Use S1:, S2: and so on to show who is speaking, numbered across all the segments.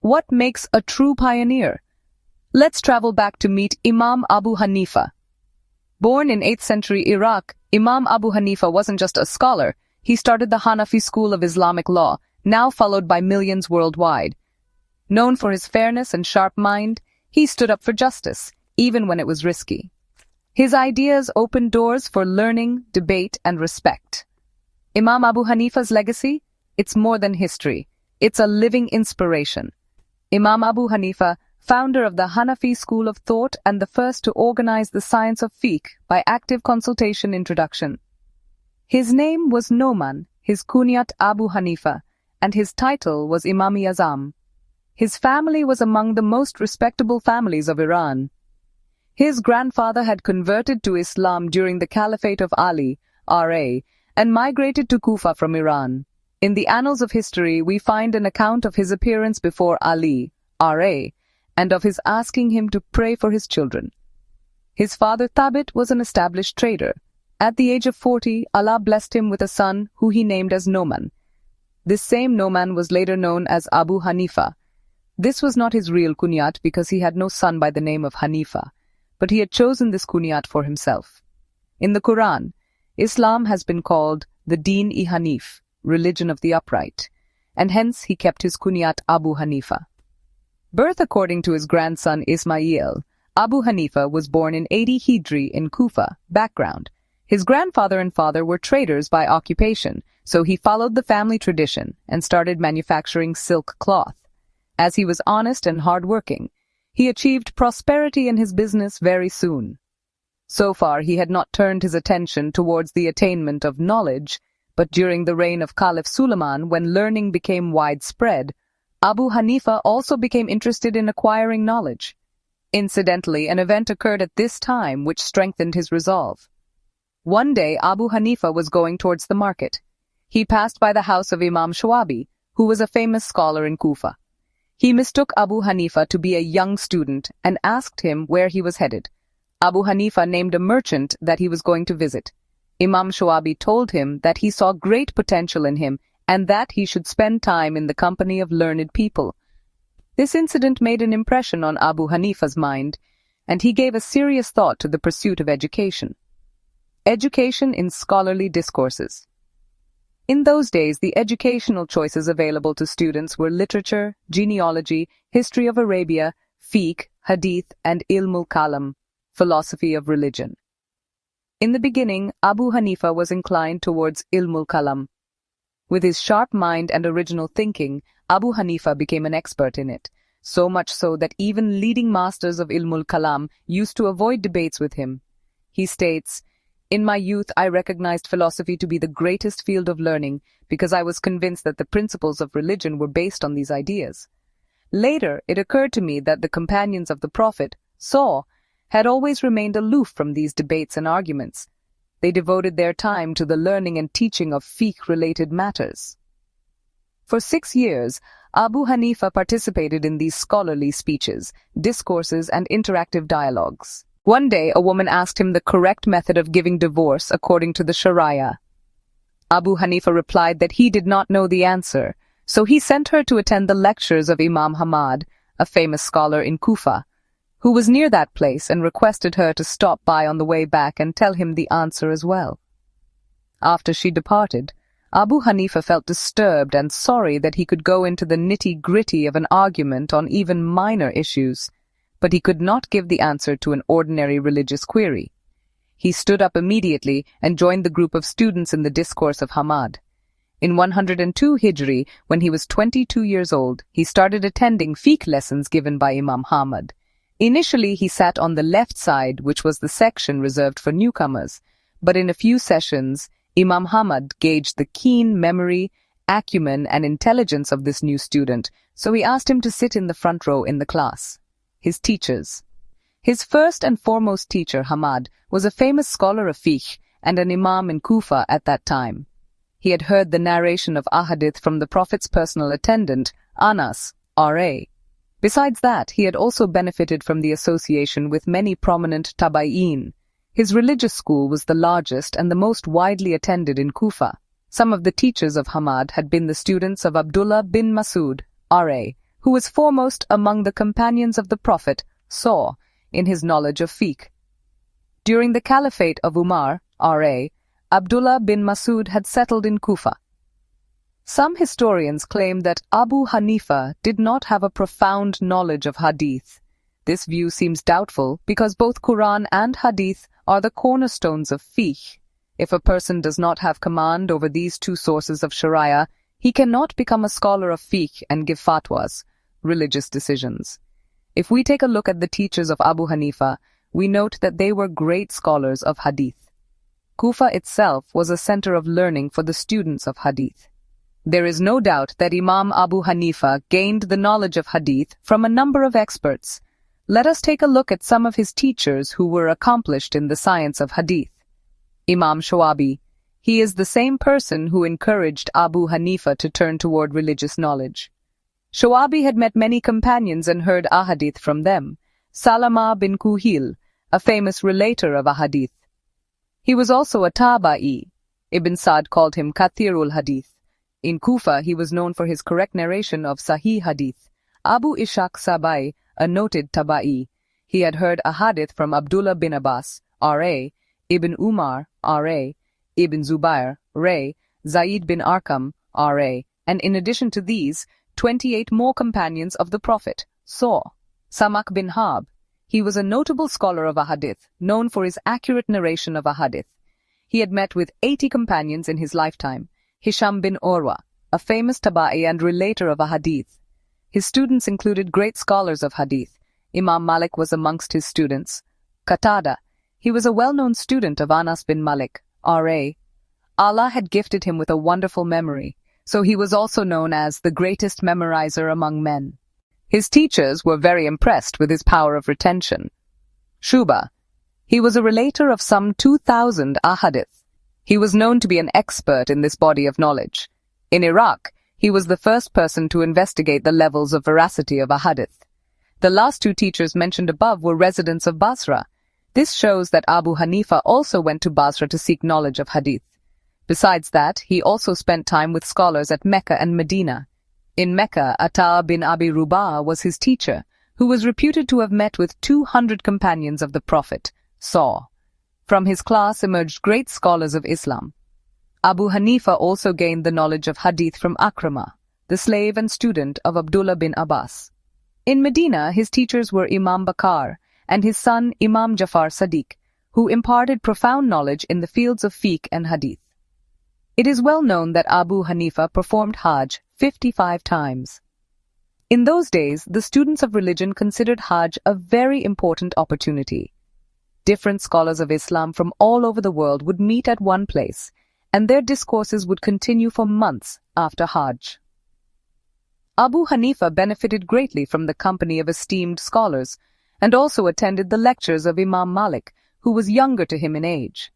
S1: What makes a true pioneer? Let's travel back to meet Imam Abu Haneefa. Born in 8th century Iraq, Imam Abu Haneefa wasn't just a scholar. He started the Hanafi school of Islamic law, now followed by millions worldwide. Known for his fairness and sharp mind, he stood up for justice, even when it was risky. His ideas opened doors for learning, debate, and respect. Imam Abu Haneefa's legacy? It's more than history. It's a living inspiration. Imam Abu Haneefa, founder of the Hanafi school of thought and the first to organize the science of fiqh by active consultation introduction. His name was Noman, his kunyat Abu Haneefa, and his title was Imam-e-Azam. His family was among the most respectable families of Iran. His grandfather had converted to Islam during the Caliphate of Ali, R.A., and migrated to Kufa from Iran. In the annals of history, we find an account of his appearance before Ali, R.A., and of his asking him to pray for his children. His father Thabit was an established trader. At the age of 40, Allah blessed him with a son who he named as Noman. This same Noman was later known as Abu Haneefa. This was not his real kunyat because he had no son by the name of Haneefa, but he had chosen this kunyat for himself. In the Quran, Islam has been called the Deen-e-Hanif, religion of the upright, and hence he kept his kunyat Abu Haneefa. Birth according to his grandson Ismail, Abu Haneefa was born in 80 Hijri in Kufa. Background: his grandfather and father were traders by occupation, so he followed the family tradition and started manufacturing silk cloth. As he was honest and hard-working, he achieved prosperity in his business very soon. So far, he had not turned his attention towards the attainment of knowledge, but during the reign of Caliph Suleiman, when learning became widespread, Abu Haneefa also became interested in acquiring knowledge. Incidentally, an event occurred at this time which strengthened his resolve. One day, Abu Haneefa was going towards the market. He passed by the house of Imam Shawabi, who was a famous scholar in Kufa. He mistook Abu Haneefa to be a young student and asked him where he was headed. Abu Haneefa named a merchant that he was going to visit. Imam Shawabi told him that he saw great potential in him and that he should spend time in the company of learned people. This incident made an impression on Abu Haneefa's mind, and he gave a serious thought to the pursuit of education. Education in scholarly discourses. In those days, the educational choices available to students were literature, genealogy, history of Arabia, fiqh, hadith, and ilmul kalam, philosophy of religion. In the beginning, Abu Haneefa was inclined towards ilmul kalam. With his sharp mind and original thinking, Abu Haneefa became an expert in it, so much so that even leading masters of ilmul kalam used to avoid debates with him. He states, "In my youth, I recognized philosophy to be the greatest field of learning because I was convinced that the principles of religion were based on these ideas. Later, it occurred to me that the companions of the Prophet, had always remained aloof from these debates and arguments. They devoted their time to the learning and teaching of fiqh-related matters." For 6 years, Abu Haneefa participated in these scholarly speeches, discourses, and interactive dialogues. One day, a woman asked him the correct method of giving divorce according to the Sharia. Abu Haneefa replied that he did not know the answer, so he sent her to attend the lectures of Imam Ahmad, a famous scholar in Kufa, who was near that place, and requested her to stop by on the way back and tell him the answer as well. After she departed, Abu Haneefa felt disturbed and sorry that he could go into the nitty-gritty of an argument on even minor issues, but he could not give the answer to an ordinary religious query. He stood up immediately and joined the group of students in the discourse of Hamad. In 102 Hijri, when he was 22 years old, he started attending fiqh lessons given by Imam Ahmad. Initially, he sat on the left side, which was the section reserved for newcomers, but in a few sessions, Imam Ahmad gauged the keen memory, acumen, and intelligence of this new student, so he asked him to sit in the front row in the class. His teachers. His first and foremost teacher, Hamad, was a famous scholar of fiqh and an imam in Kufa at that time. He had heard the narration of ahadith from the Prophet's personal attendant, Anas, R.A. Besides that, he had also benefited from the association with many prominent tabi'in. His religious school was the largest and the most widely attended in Kufa. Some of the teachers of Hamad had been the students of Abdullah bin Masud, R.A., who was foremost among the companions of the Prophet, saw in his knowledge of fiqh. During the caliphate of Umar, R.A., Abdullah bin Masud had settled in Kufa. Some historians claim that Abu Hanifa did not have a profound knowledge of hadith. This view seems doubtful because both Quran and hadith are the cornerstones of fiqh. If a person does not have command over these two sources of sharia, he cannot become a scholar of fiqh and give fatwas, religious decisions. If we take a look at the teachers of Abu Hanifa, we note that they were great scholars of hadith. Kufa itself was a center of learning for the students of hadith. There is no doubt that Imam Abu Hanifa gained the knowledge of hadith from a number of experts. Let us take a look at some of his teachers who were accomplished in the science of hadith. Imam Shawabi. He is the same person who encouraged Abu Hanifa to turn toward religious knowledge. Shawabi had met many companions and heard ahadith from them. Salama bin Kuhil, a famous relator of ahadith. He was also a taba'i. Ibn Sa'd called him Kathirul Hadith. In Kufa, he was known for his correct narration of Sahih Hadith. Abu Ishaq Sabai, a noted taba'i. He had heard a hadith from Abdullah bin Abbas, R.A., Ibn Umar, R.A., Ibn Zubair, Ray, Zayd bin Arqam, R.A., and in addition to these, 28 more companions of the Prophet saw. Samak bin Harb. He was a notable scholar of ahadith, known for his accurate narration of ahadith. He had met with 80 companions in his lifetime. Hisham bin Urwa, a famous taba'i and relator of ahadith. His students included great scholars of hadith. Imam Malik was amongst his students. Qatada. He was a well-known student of Anas bin Malik, R.A. Allah had gifted him with a wonderful memory, so he was also known as the greatest memorizer among men. His teachers were very impressed with his power of retention. Shuba. He was a relator of some 2,000 ahadith. He was known to be an expert in this body of knowledge. In Iraq, he was the first person to investigate the levels of veracity of ahadith. The last two teachers mentioned above were residents of Basra. This shows that Abu Hanifa also went to Basra to seek knowledge of hadith. Besides that, he also spent time with scholars at Mecca and Medina. In Mecca, Ata bin Abi Rubah was his teacher, who was reputed to have met with 200 companions of the Prophet, saw. From his class emerged great scholars of Islam. Abu Hanifa also gained the knowledge of hadith from Akrama, the slave and student of Abdullah bin Abbas. In Medina, his teachers were Imam Bakar and his son Imam Jafar Sadiq, who imparted profound knowledge in the fields of fiqh and hadith. It is well known that Abu Hanifa performed Hajj 55 times. In those days, the students of religion considered Hajj a very important opportunity. Different scholars of Islam from all over the world would meet at one place, and their discourses would continue for months after Hajj. Abu Hanifa benefited greatly from the company of esteemed scholars, and also attended the lectures of Imam Malik, who was younger to him in age.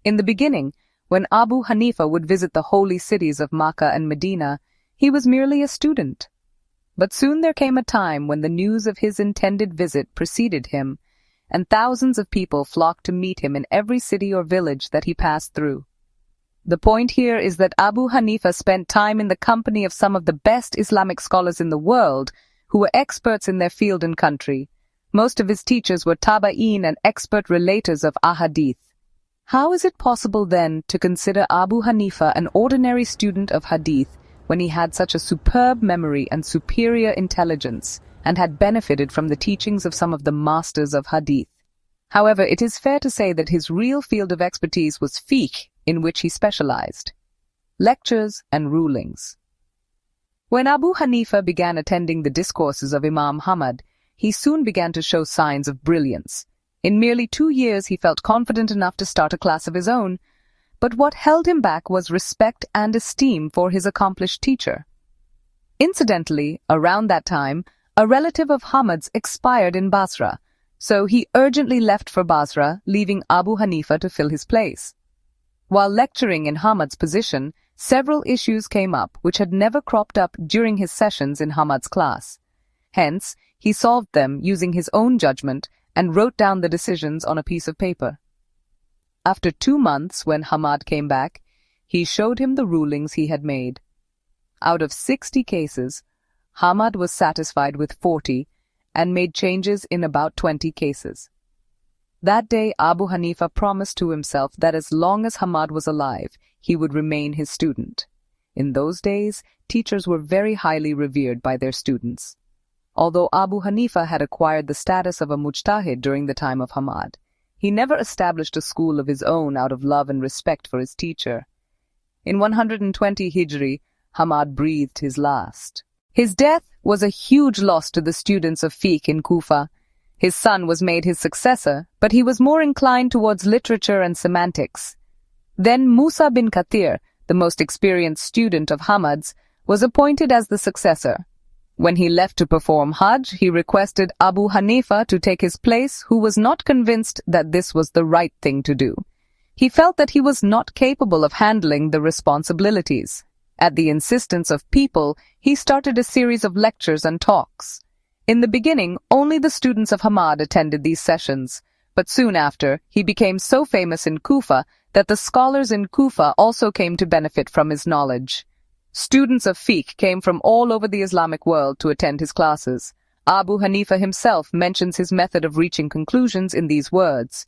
S1: In the beginning, when Abu Hanifa would visit the holy cities of Makkah and Medina, he was merely a student. But soon there came a time when the news of his intended visit preceded him, and thousands of people flocked to meet him in every city or village that he passed through. The point here is that Abu Hanifa spent time in the company of some of the best Islamic scholars in the world, who were experts in their field and country. Most of his teachers were taba'in and expert relators of ahadith. How is it possible then to consider Abu Hanifa an ordinary student of hadith when he had such a superb memory and superior intelligence, and had benefited from the teachings of some of the masters of hadith? However, it is fair to say that his real field of expertise was fiqh, in which he specialized. Lectures and rulings. When Abu Hanifa began attending the discourses of Imam Ahmad, he soon began to show signs of brilliance. In merely 2 years he felt confident enough to start a class of his own, but what held him back was respect and esteem for his accomplished teacher. Incidentally, around that time, a relative of Ahmad's expired in Basra, so he urgently left for Basra, leaving Abu Hanifa to fill his place. While lecturing in Ahmad's position, several issues came up which had never cropped up during his sessions in Ahmad's class. Hence, he solved them using his own judgment and wrote down the decisions on a piece of paper. After 2 months, when Ahmad came back, he showed him the rulings he had made. Out of 60 cases, Hamad was satisfied with 40 and made changes in about 20 cases. That day, Abu Hanifa promised to himself that as long as Hamad was alive, he would remain his student. In those days, teachers were very highly revered by their students. Although Abu Hanifa had acquired the status of a mujtahid during the time of Hamad, he never established a school of his own out of love and respect for his teacher. In 120 Hijri, Hamad breathed his last. His death was a huge loss to the students of fiqh in Kufa. His son was made his successor, but he was more inclined towards literature and semantics. Then Musa bin Kathir, the most experienced student of Hamad's, was appointed as the successor. When he left to perform Hajj, he requested Abu Hanifa to take his place, who was not convinced that this was the right thing to do. He felt that he was not capable of handling the responsibilities. At the insistence of people, he started a series of lectures and talks. In the beginning, only the students of Hamad attended these sessions, but soon after, he became so famous in Kufa that the scholars in Kufa also came to benefit from his knowledge. Students of fiqh came from all over the Islamic world to attend his classes. Abu Hanifa himself mentions his method of reaching conclusions in these words.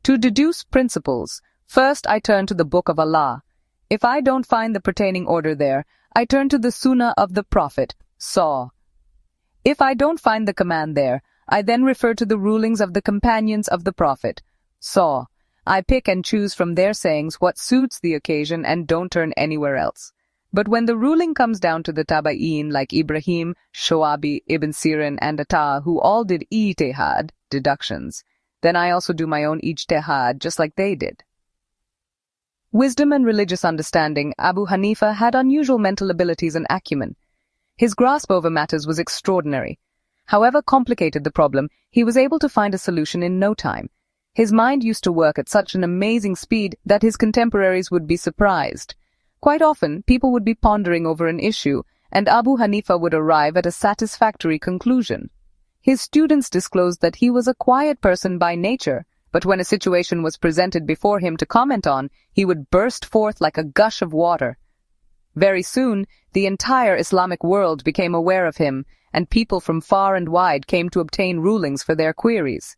S1: To deduce principles, first I turn to the Book of Allah. If I don't find the pertaining order there, I turn to the Sunnah of the Prophet, SAW. If I don't find the command there, I then refer to the rulings of the companions of the Prophet, SAW. I pick and choose from their sayings what suits the occasion and don't turn anywhere else. But when the ruling comes down to the Tabi'een like Ibrahim, Shoabi, Ibn Sirin, and Ata, who all did ijtihad, deductions, then I also do my own ijtihad just like they did. Wisdom and religious understanding, Abu Hanifa had unusual mental abilities and acumen. His grasp over matters was extraordinary. However complicated the problem, he was able to find a solution in no time. His mind used to work at such an amazing speed that his contemporaries would be surprised. Quite often, people would be pondering over an issue, and Abu Hanifa would arrive at a satisfactory conclusion. His students disclosed that he was a quiet person by nature, but when a situation was presented before him to comment on, he would burst forth like a gush of water. Very soon, the entire Islamic world became aware of him, and people from far and wide came to obtain rulings for their queries.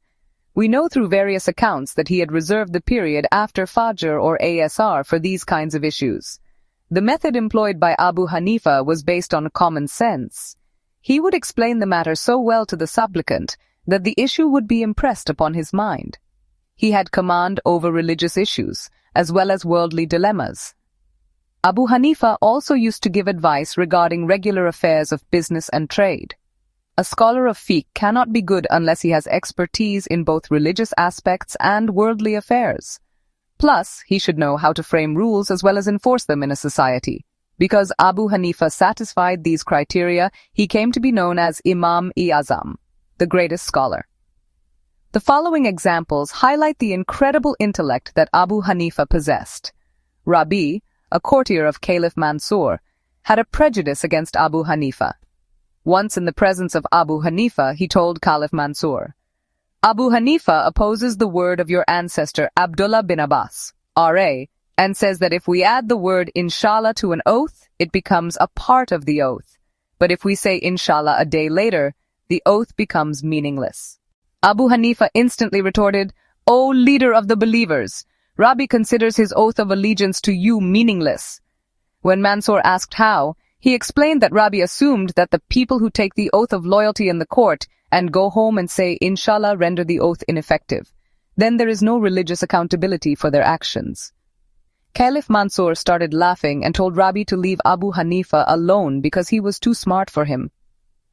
S1: We know through various accounts that he had reserved the period after Fajr or Asr for these kinds of issues. The method employed by Abu Hanifa was based on common sense. He would explain the matter so well to the supplicant that the issue would be impressed upon his mind. He had command over religious issues, as well as worldly dilemmas. Abu Hanifa also used to give advice regarding regular affairs of business and trade. A scholar of fiqh cannot be good unless he has expertise in both religious aspects and worldly affairs. Plus, he should know how to frame rules as well as enforce them in a society. Because Abu Hanifa satisfied these criteria, he came to be known as Imam-e-Azam, the greatest scholar. The following examples highlight the incredible intellect that Abu Hanifa possessed. Rabi, a courtier of Caliph Mansur, had a prejudice against Abu Hanifa. Once in the presence of Abu Hanifa, he told Caliph Mansur, Abu Hanifa opposes the word of your ancestor Abdullah bin Abbas, R.A., and says that if we add the word inshallah to an oath, it becomes a part of the oath. But if we say inshallah a day later, the oath becomes meaningless. Abu Hanifa instantly retorted, O leader of the believers, Rabi considers his oath of allegiance to you meaningless. When Mansur asked how, he explained that Rabi assumed that the people who take the oath of loyalty in the court and go home and say inshallah render the oath ineffective. Then there is no religious accountability for their actions. Caliph Mansur started laughing and told Rabi to leave Abu Hanifa alone because he was too smart for him.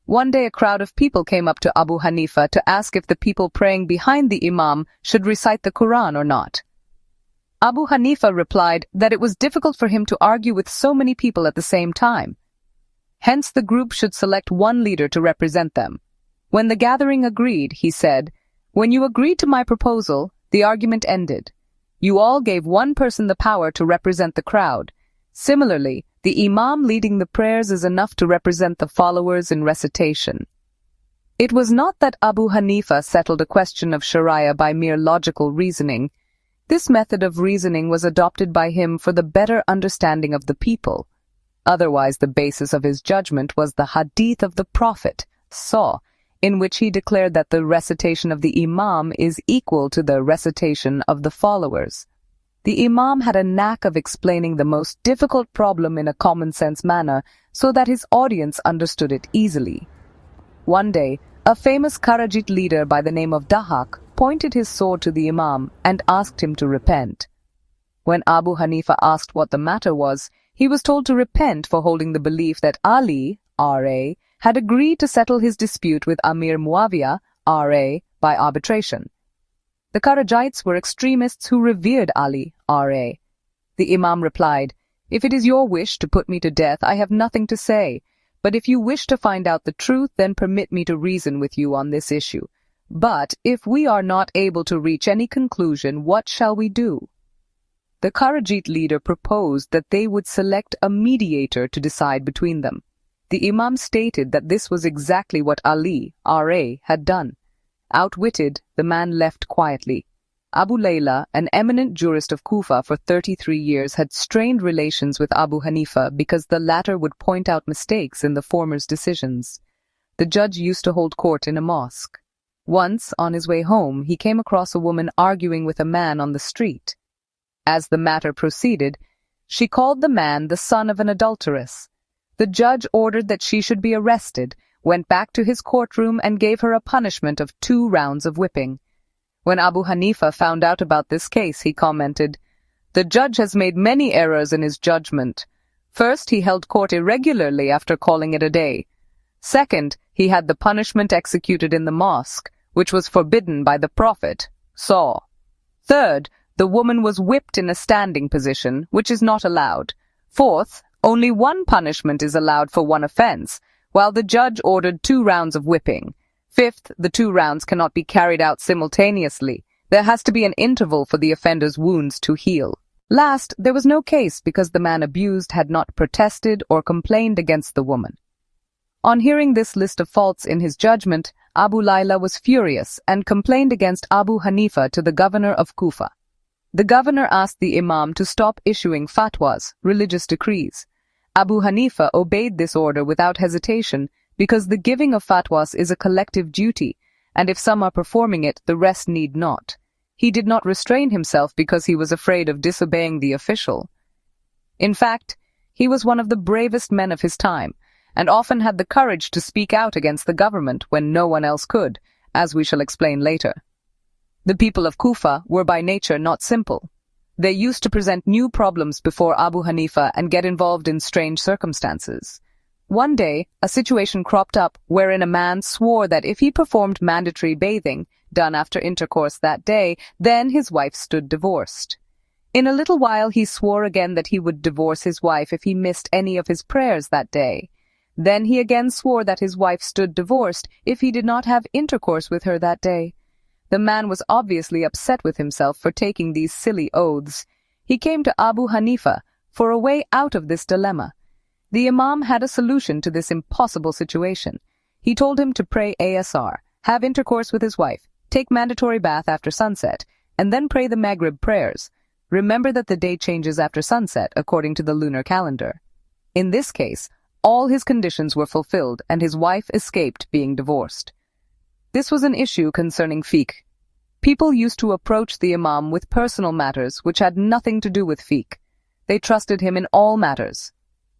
S1: One day a crowd of people came up to Abu Hanifa to ask if the people praying behind the Imam should recite the Quran or not. Abu Hanifa replied that it was difficult for him to argue with so many people at the same time. Hence the group should select one leader to represent them. When the gathering agreed, he said, When you agreed to my proposal, the argument ended. You all gave one person the power to represent the crowd. Similarly, the Imam leading the prayers is enough to represent the followers in recitation. It was not that Abu Hanifa settled a question of Sharia by mere logical reasoning. This method of reasoning was adopted by him for the better understanding of the people. Otherwise, the basis of his judgment was the hadith of the Prophet, in which he declared that the recitation of the Imam is equal to the recitation of the followers. The Imam had a knack of explaining the most difficult problem in a common-sense manner so that his audience understood it easily. One day, a famous Kharajit leader by the name of Dahak pointed his sword to the Imam and asked him to repent. When Abu Hanifa asked what the matter was, he was told to repent for holding the belief that Ali, R.A., had agreed to settle his dispute with Amir Muawiyah, R.A., by arbitration. The Kharajites were extremists who revered Ali, R.A. The Imam replied, "If it is your wish to put me to death, I have nothing to say. But if you wish to find out the truth, then permit me to reason with you on this issue. But if we are not able to reach any conclusion, what shall we do?" The Kharajit leader proposed that they would select a mediator to decide between them. The Imam stated that this was exactly what Ali, R.A., had done. Outwitted, the man left quietly. Abu Layla, an eminent jurist of Kufa for 33 years, had strained relations with Abu Hanifa because the latter would point out mistakes in the former's decisions. The judge used to hold court in a mosque. Once, on his way home, he came across a woman arguing with a man on the street. As the matter proceeded, she called the man the son of an adulteress. The judge ordered that she should be arrested, went back to his courtroom and gave her a punishment of 2 rounds of whipping. When Abu Hanifa found out about this case, he commented, "The judge has made many errors in his judgment. First, he held court irregularly after calling it a day. Second, he had the punishment executed in the mosque, which was forbidden by the Prophet, Third, the woman was whipped in a standing position, which is not allowed. Fourth, only one punishment is allowed for one offense, while the judge ordered 2 rounds of whipping. Fifth, the 2 rounds cannot be carried out simultaneously. There has to be an interval for the offender's wounds to heal. Last, there was no case because the man abused had not protested or complained against the woman." On hearing this list of faults in his judgment, Abu Layla was furious and complained against Abu Hanifa to the governor of Kufa. The governor asked the Imam to stop issuing fatwas, religious decrees. Abu Hanifa obeyed this order without hesitation because the giving of fatwas is a collective duty, and if some are performing it, the rest need not. He did not restrain himself because he was afraid of disobeying the official. In fact, he was one of the bravest men of his time, and often had the courage to speak out against the government when no one else could, as we shall explain later. The people of Kufa were by nature not simple. They used to present new problems before Abu Hanifa and get involved in strange circumstances. One day, a situation cropped up wherein a man swore that if he performed mandatory bathing, done after intercourse that day, then his wife stood divorced. In a little while he swore again that he would divorce his wife if he missed any of his prayers that day. Then he again swore that his wife stood divorced if he did not have intercourse with her that day. The man was obviously upset with himself for taking these silly oaths. He came to Abu Hanifa for a way out of this dilemma. The Imam had a solution to this impossible situation. He told him to pray Asr, have intercourse with his wife, take mandatory bath after sunset, and then pray the Maghrib prayers. Remember that the day changes after sunset according to the lunar calendar. In this case, all his conditions were fulfilled and his wife escaped being divorced. This was an issue concerning fiqh. People used to approach the Imam with personal matters which had nothing to do with fiqh. They trusted him in all matters.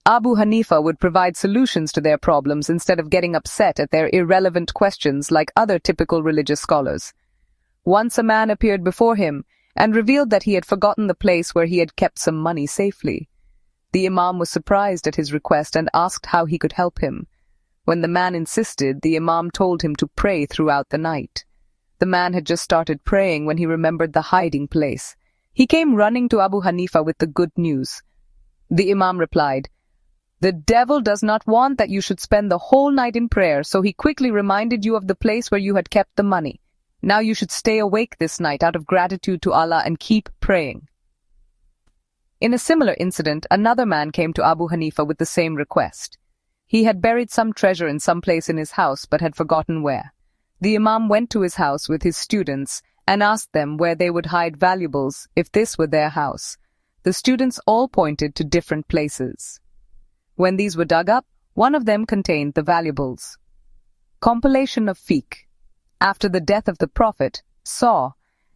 S1: Abu Hanifa would provide solutions to their problems instead of getting upset at their irrelevant questions like other typical religious scholars. Once a man appeared before him and revealed that he had forgotten the place where he had kept some money safely. The Imam was surprised at his request and asked how he could help him. When the man insisted, the Imam told him to pray throughout the night. The man had just started praying when he remembered the hiding place. He came running to Abu Hanifa with the good news. The Imam replied, "The devil does not want that you should spend the whole night in prayer, so he quickly reminded you of the place where you had kept the money. Now you should stay awake this night out of gratitude to Allah and keep praying." In a similar incident, another man came to Abu Hanifa with the same request. He had buried some treasure in some place in his house but had forgotten where. The Imam went to his house with his students and asked them where they would hide valuables if this were their house. The students all pointed to different places. When these were dug up, one of them contained the valuables. Compilation of fiqh. After the death of the Prophet,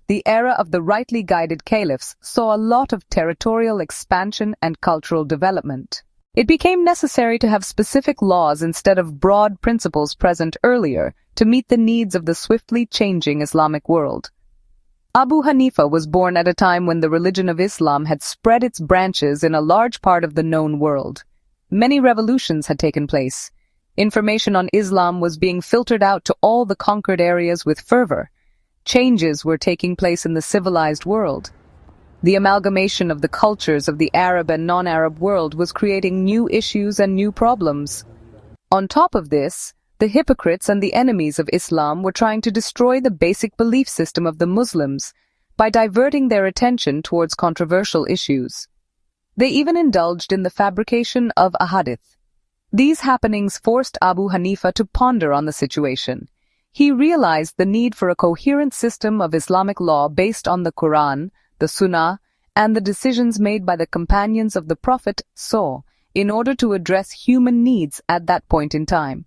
S1: the era of the rightly guided caliphs saw a lot of territorial expansion and cultural development. It became necessary to have specific laws instead of broad principles present earlier to meet the needs of the swiftly changing Islamic world. Abu Hanifa was born at a time when the religion of Islam had spread its branches in a large part of the known world. Many revolutions had taken place. Information on Islam was being filtered out to all the conquered areas with fervor. Changes were taking place in the civilized world. The amalgamation of the cultures of the Arab and non-Arab world was creating new issues and new problems. On top of this, the hypocrites and the enemies of Islam were trying to destroy the basic belief system of the Muslims by diverting their attention towards controversial issues. They even indulged in the fabrication of ahadith. These happenings forced Abu Hanifa to ponder on the situation. He realized the need for a coherent system of Islamic law based on the Quran, the Sunnah, and the decisions made by the companions of the Prophet in order to address human needs at that point in time.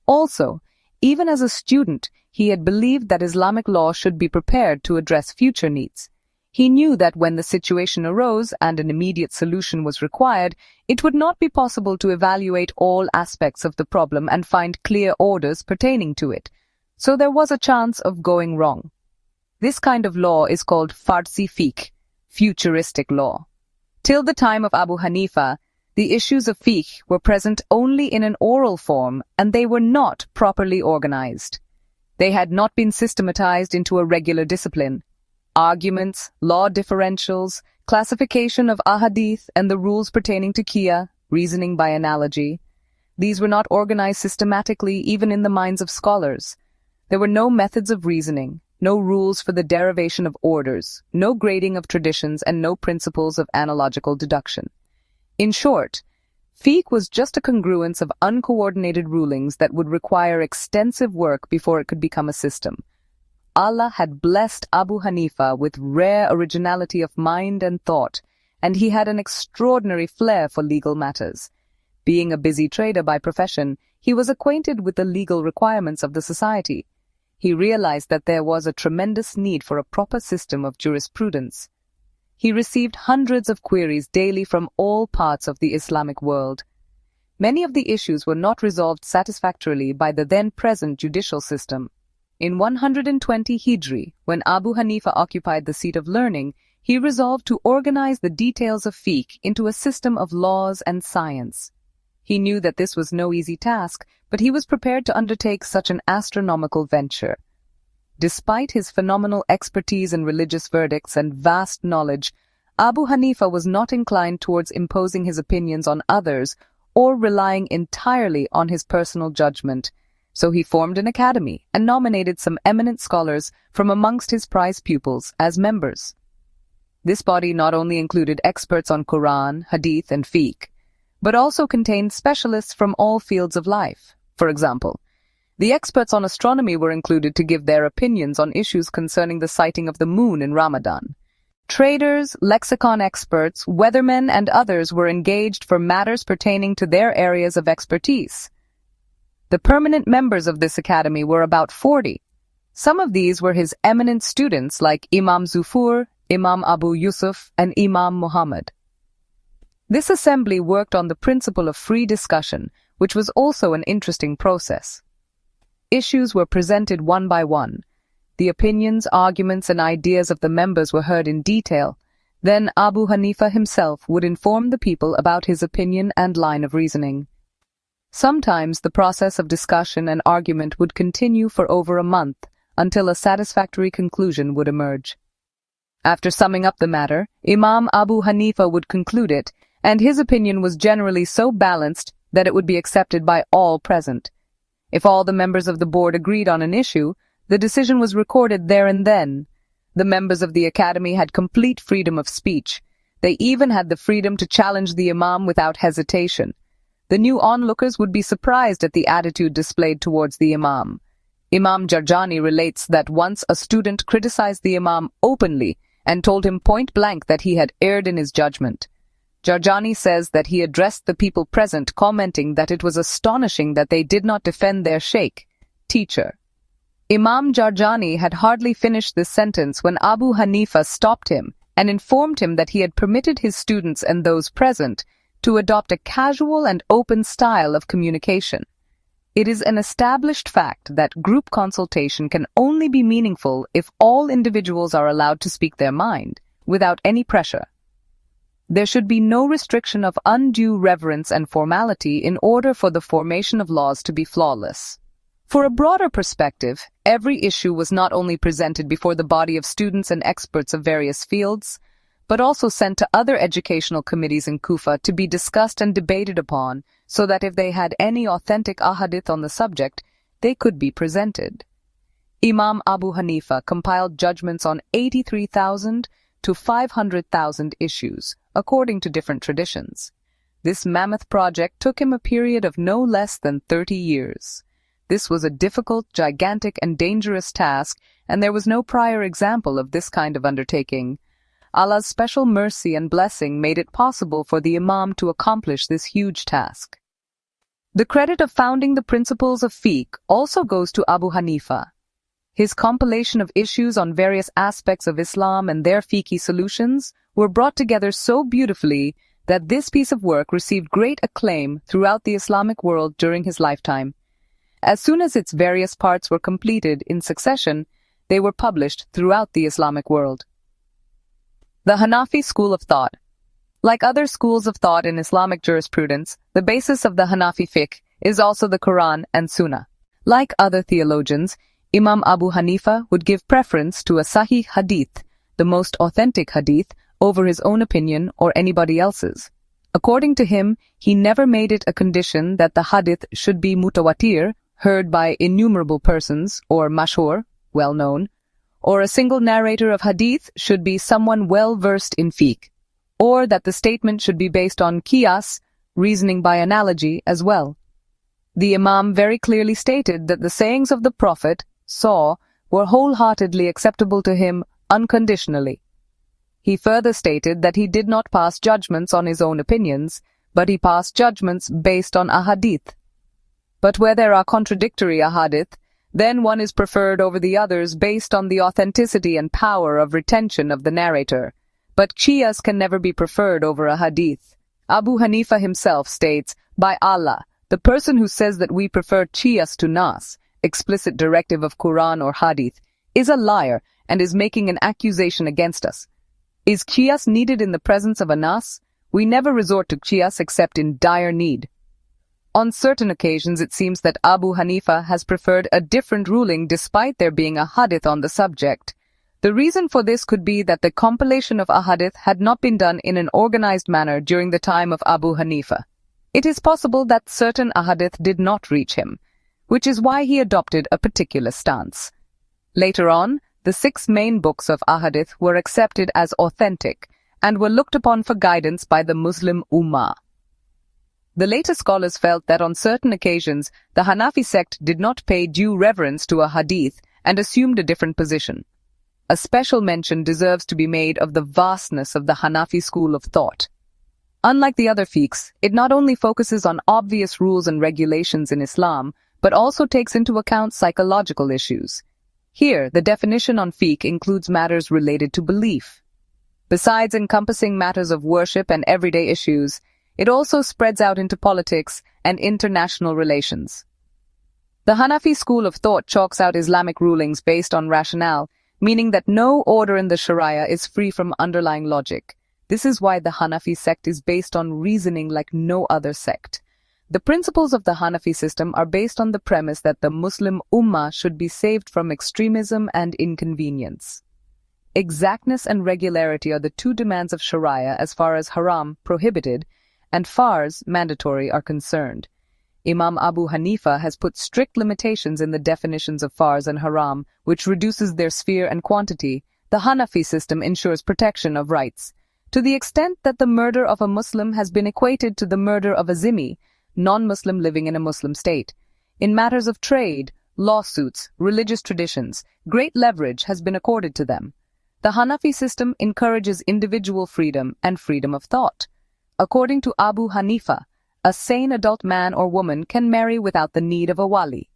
S1: Also, even as a student, he had believed that Islamic law should be prepared to address future needs. He knew that when the situation arose and an immediate solution was required, it would not be possible to evaluate all aspects of the problem and find clear orders pertaining to it. So there was a chance of going wrong. This kind of law is called Farsi fiqh, futuristic law. Till the time of Abu Hanifa, the issues of fiqh were present only in an oral form and they were not properly organized. They had not been systematized into a regular discipline. Arguments, law differentials, classification of ahadith and the rules pertaining to qiyas, reasoning by analogy. These were not organized systematically even in the minds of scholars. There were no methods of reasoning, no rules for the derivation of orders, no grading of traditions, and no principles of analogical deduction. In short, fiqh was just a congruence of uncoordinated rulings that would require extensive work before it could become a system. Allah had blessed Abu Hanifa with rare originality of mind and thought, and he had an extraordinary flair for legal matters. Being a busy trader by profession, he was acquainted with the legal requirements of the society. He realized that there was a tremendous need for a proper system of jurisprudence. He received hundreds of queries daily from all parts of the Islamic world. Many of the issues were not resolved satisfactorily by the then-present judicial system. In 120 Hijri, when Abu Hanifa occupied the seat of learning, he resolved to organize the details of fiqh into a system of laws and science. He knew that this was no easy task, but he was prepared to undertake such an astronomical venture. Despite his phenomenal expertise in religious verdicts and vast knowledge, Abu Hanifa was not inclined towards imposing his opinions on others or relying entirely on his personal judgment. So he formed an academy and nominated some eminent scholars from amongst his prize pupils as members. This body not only included experts on Quran, Hadith, and fiqh, but also contained specialists from all fields of life. For example, the experts on astronomy were included to give their opinions on issues concerning the sighting of the moon in Ramadan. Traders, lexicon experts, weathermen, and others were engaged for matters pertaining to their areas of expertise. The permanent members of this academy were about 40. Some of these were his eminent students like Imam Zufur, Imam Abu Yusuf, and Imam Muhammad. This assembly worked on the principle of free discussion, which was also an interesting process. Issues were presented one by one. The opinions, arguments, and ideas of the members were heard in detail. Then Abu Hanifa himself would inform the people about his opinion and line of reasoning. Sometimes the process of discussion and argument would continue for over a month until a satisfactory conclusion would emerge. After summing up the matter, Imam Abu Hanifa would conclude it, and his opinion was generally so balanced that it would be accepted by all present. If all the members of the board agreed on an issue, the decision was recorded there and then. The members of the academy had complete freedom of speech. They even had the freedom to challenge the Imam without hesitation. The new onlookers would be surprised at the attitude displayed towards the Imam. Imam Jarjani relates that once a student criticized the Imam openly and told him point blank that he had erred in his judgment. Jarjani says that he addressed the people present, commenting that it was astonishing that they did not defend their sheikh, teacher. Imam Jarjani had hardly finished this sentence when Abu Hanifa stopped him and informed him that he had permitted his students and those present to adopt a casual and open style of communication. It is an established fact that group consultation can only be meaningful if all individuals are allowed to speak their mind, without any pressure. There should be no restriction of undue reverence and formality in order for the formation of laws to be flawless. For a broader perspective, every issue was not only presented before the body of students and experts of various fields, but also sent to other educational committees in Kufa to be discussed and debated upon, so that if they had any authentic ahadith on the subject, they could be presented. Imam Abu Hanifa compiled judgments on 83,000 to 500,000 issues, according to different traditions. This mammoth project took him a period of no less than 30 years. This was a difficult, gigantic, and dangerous task, and there was no prior example of this kind of undertaking. Allah's special mercy and blessing made it possible for the Imam to accomplish this huge task. The credit of founding the principles of fiqh also goes to Abu Hanifa. His compilation of issues on various aspects of Islam and their fiqhi solutions were brought together so beautifully that this piece of work received great acclaim throughout the Islamic world during his lifetime. As soon as its various parts were completed in succession, they were published throughout the Islamic world. The Hanafi school of thought. Like other schools of thought in Islamic jurisprudence, the basis of the Hanafi fiqh is also the Quran and Sunnah. Like other theologians, Imam Abu Hanifa would give preference to a Sahih hadith, the most authentic hadith, over his own opinion or anybody else's. According to him, he never made it a condition that the hadith should be mutawatir, heard by innumerable persons, or mashhur, well-known, or a single narrator of hadith should be someone well-versed in fiqh, or that the statement should be based on qiyas, reasoning by analogy, as well. The Imam very clearly stated that the sayings of the Prophet were wholeheartedly acceptable to him unconditionally. He further stated that he did not pass judgments on his own opinions, but he passed judgments based on ahadith. But where there are contradictory ahadith, then one is preferred over the others based on the authenticity and power of retention of the narrator. But qiyas can never be preferred over a hadith. Abu Hanifa himself states, "By Allah, the person who says that we prefer qiyas to nas, explicit directive of Quran or hadith, is a liar and is making an accusation against us. Is qiyas needed in the presence of a nas? We never resort to qiyas except in dire need." On certain occasions it seems that Abu Hanifa has preferred a different ruling despite there being a hadith on the subject. The reason for this could be that the compilation of ahadith had not been done in an organized manner during the time of Abu Hanifa. It is possible that certain ahadith did not reach him, which is why he adopted a particular stance. Later on, the 6 main books of ahadith were accepted as authentic and were looked upon for guidance by the Muslim Ummah. The later scholars felt that on certain occasions the Hanafi sect did not pay due reverence to a hadith and assumed a different position. A special mention deserves to be made of the vastness of the Hanafi school of thought. Unlike the other fiqhs, it not only focuses on obvious rules and regulations in Islam, but also takes into account psychological issues. Here, the definition on fiqh includes matters related to belief. Besides encompassing matters of worship and everyday issues, it also spreads out into politics and international relations. The Hanafi school of thought chalks out Islamic rulings based on rationale, meaning that no order in the Sharia is free from underlying logic. This is why the Hanafi sect is based on reasoning like no other sect. The principles of the Hanafi system are based on the premise that the Muslim Ummah should be saved from extremism and inconvenience. Exactness and regularity are the 2 demands of Sharia as far as haram, prohibited, and farz, mandatory, are concerned. Imam Abu Hanifa has put strict limitations in the definitions of farz and haram, which reduces their sphere and quantity. The Hanafi system ensures protection of rights, to the extent that the murder of a Muslim has been equated to the murder of a zimmi, non-Muslim living in a Muslim state. In matters of trade, lawsuits, religious traditions, great leverage has been accorded to them. The Hanafi system encourages individual freedom and freedom of thought. according to Abu Hanifa, a sane adult man or woman can marry without the need of a wali.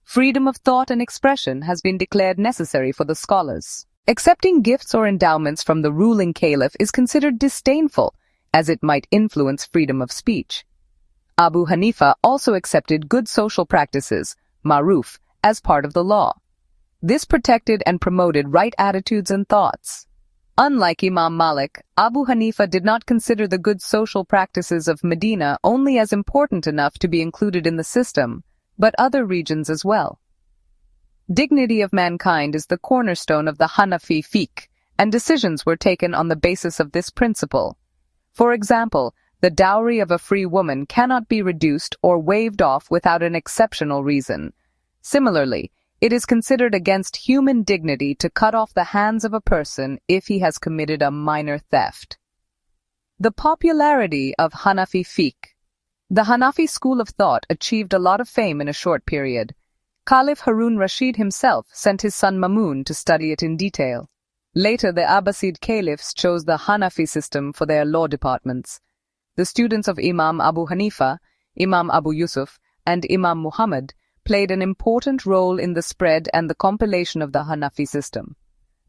S1: Freedom of thought and expression has been declared necessary for the scholars. Accepting gifts or endowments from the ruling caliph is considered disdainful, as it might influence freedom of speech. Abu Hanifa also accepted good social practices, ma'ruf, as part of the law. This protected and promoted right attitudes and thoughts. Unlike Imam Malik, Abu Hanifa did not consider the good social practices of Medina only as important enough to be included in the system, but other regions as well. Dignity of mankind is the cornerstone of the Hanafi fiqh, and decisions were taken on the basis of this principle. For example, the dowry of a free woman cannot be reduced or waived off without an exceptional reason. Similarly, it is considered against human dignity to cut off the hands of a person if he has committed a minor theft. The popularity of Hanafi fiqh. The Hanafi school of thought achieved a lot of fame in a short period. Caliph Harun Rashid himself sent his son Mamun to study it in detail. Later, the Abbasid caliphs chose the Hanafi system for their law departments. The students of Imam Abu Hanifa, Imam Abu Yusuf, and Imam Muhammad played an important role in the spread and the compilation of the Hanafi system.